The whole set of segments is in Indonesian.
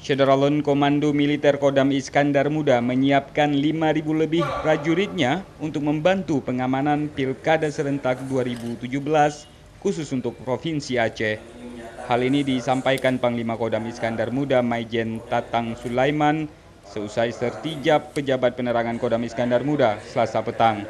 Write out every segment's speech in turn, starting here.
Syederalun Komando Militer Kodam Iskandar Muda menyiapkan 5.000 lebih prajuritnya untuk membantu pengamanan Pilkada Serentak 2017 khusus untuk Provinsi Aceh. Hal ini disampaikan Panglima Kodam Iskandar Muda Maijen Tatang Sulaiman seusai sertijab pejabat penerangan Kodam Iskandar Muda Selasa petang.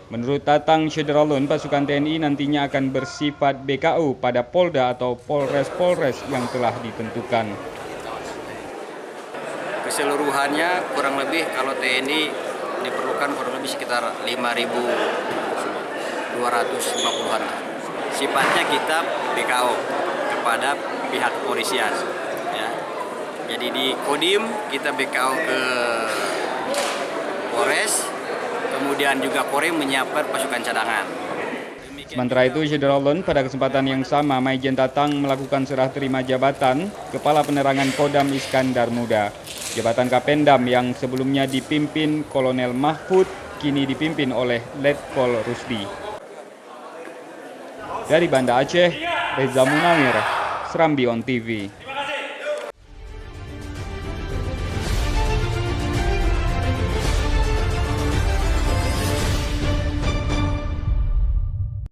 Menurut Tatang Syederalun, pasukan TNI nantinya akan bersifat BKU pada Polda atau Polres-Polres yang telah ditentukan. Keseluruhannya kurang lebih kalau TNI diperlukan kurang lebih sekitar 5.250-an. Sifatnya kita BKO kepada pihak kepolisian. Ya. Jadi di Kodim kita BKO ke Polres. Kemudian juga Korim menyiapkan pasukan cadangan. Sementara itu, Syederalun pada kesempatan yang sama Maijen Tatang melakukan serah terima jabatan Kepala Penerangan Kodam Iskandar Muda. Jabatan Kapendam yang sebelumnya dipimpin Kolonel Mahfud kini dipimpin oleh Letkol Rusdi. Dari Banda Aceh, Reza Munawir, Serambi On TV.